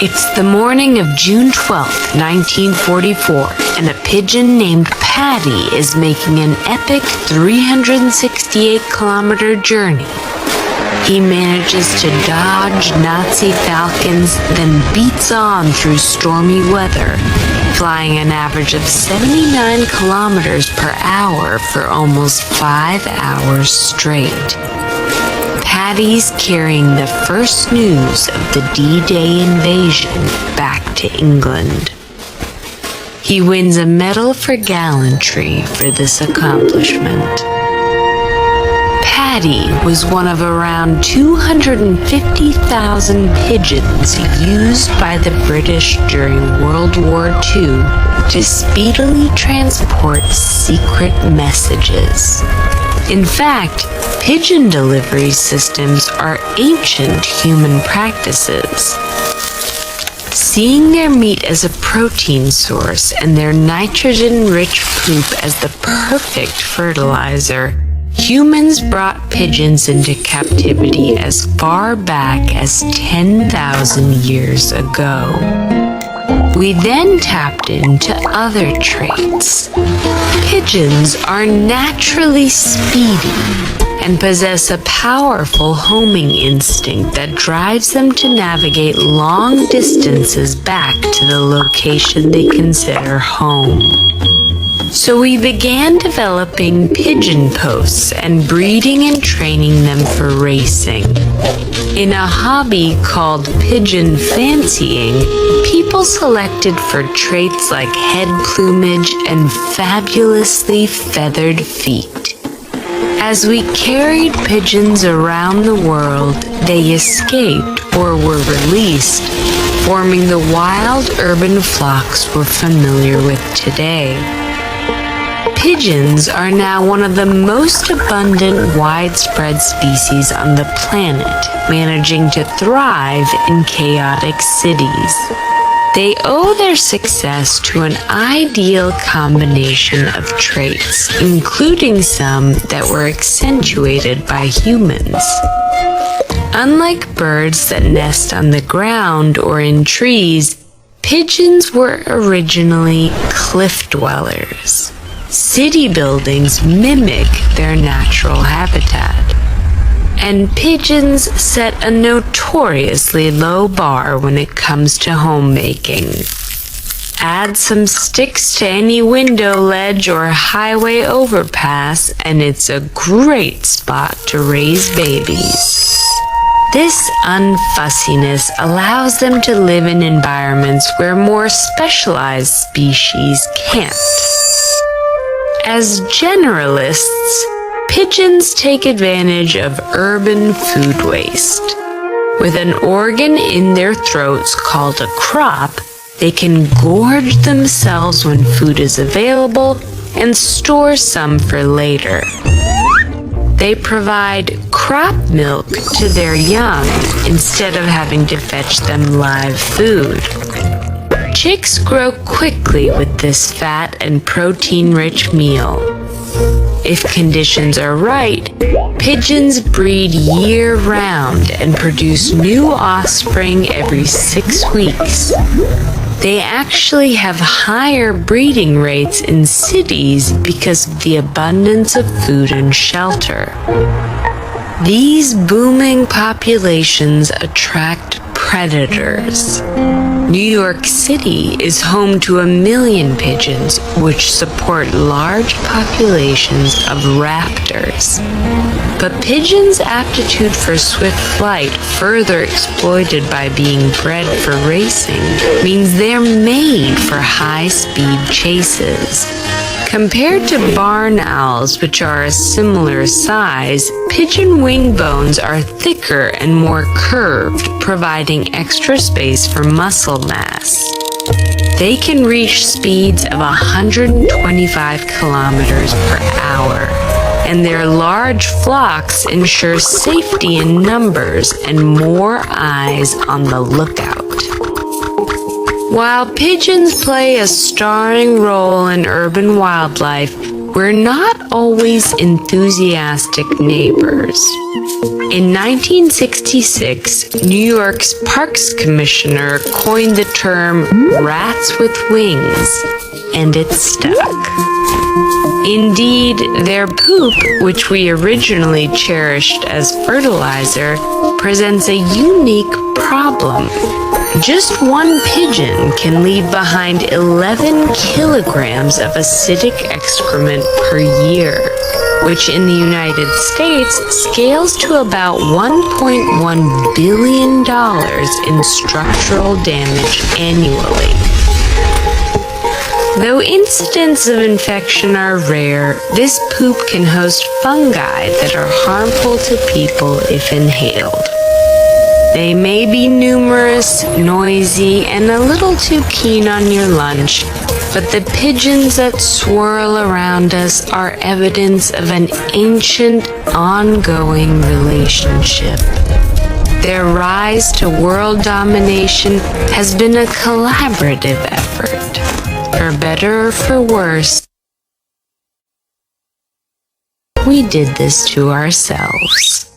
It's the morning of June 12th, 1944, and a pigeon named Patty is making an epic 368-kilometer journey. He manages to dodge Nazi falcons, then beats on through stormy weather, flying an average of 79 kilometers per hour for almost 5 hours straight. Patty's carrying the first news of the D-Day invasion back to England. He wins a medal for gallantry for this accomplishment. Patty was one of around 250,000 pigeons used by the British during World War II to speedily transport secret messages. In fact, pigeon delivery systems are ancient human practices. Seeing their meat as a protein source and their nitrogen-rich poop as the perfect fertilizer, humans brought pigeons into captivity as far back as 10,000 years ago. We then tapped into other traits. Pigeons are naturally speedy and possess a powerful homing instinct that drives them to navigate long distances back to the location they consider home. So we began developing pigeon posts and breeding and training them for racing. In a hobby called pigeon fancying, people selected for traits like head plumage and fabulously feathered feet. As we carried pigeons around the world, they escaped or were released, forming the wild urban flocks we're familiar with today. Pigeons are now one of the most abundant widespread species on the planet, managing to thrive in chaotic cities. They owe their success to an ideal combination of traits, including some that were accentuated by humans. Unlike birds that nest on the ground or in trees, pigeons were originally cliff dwellers. City buildings mimic their natural habitat, and pigeons set a notoriously low bar when it comes to homemaking. Add some sticks to any window ledge or highway overpass, and it's a great spot to raise babies. This unfussiness allows them to live in environments where more specialized species can't. As generalists, pigeons take advantage of urban food waste. With an organ in their throats called a crop, they can gorge themselves when food is available and store some for later. They provide crop milk to their young instead of having to fetch them live food. Chicks grow quickly with this fat and protein-rich meal. If conditions are right, pigeons breed year-round and produce new offspring every 6 weeks. They actually have higher breeding rates in cities because of the abundance of food and shelter. These booming populations attract predators. New York City is home to 1 million pigeons, which support large populations of raptors. But pigeons' aptitude for swift flight, further exploited by being bred for racing, means they're made for high-speed chases. Compared to barn owls, which are a similar size, pigeon wing bones are thicker and more curved, providing extra space for muscle mass. They can reach speeds of 125 kilometers per hour, and their large flocks ensure safety in numbers and more eyes on the lookout. While pigeons play a starring role in urban wildlife, we're not always enthusiastic neighbors. In 1966, New York's Parks Commissioner coined the term rats with wings, and it stuck. Indeed, their poop, which we originally cherished as fertilizer, presents a unique problem. Just one pigeon can leave behind 11 kilograms of acidic excrement per year, which in the United States scales to about $1.1 billion in structural damage annually. Though incidents of infection are rare, this poop can host fungi that are harmful to people if inhaled. They may be numerous, noisy, and a little too keen on your lunch, but the pigeons that swirl around us are evidence of an ancient, ongoing relationship. Their rise to world domination has been a collaborative effort. For better or for worse, we did this to ourselves.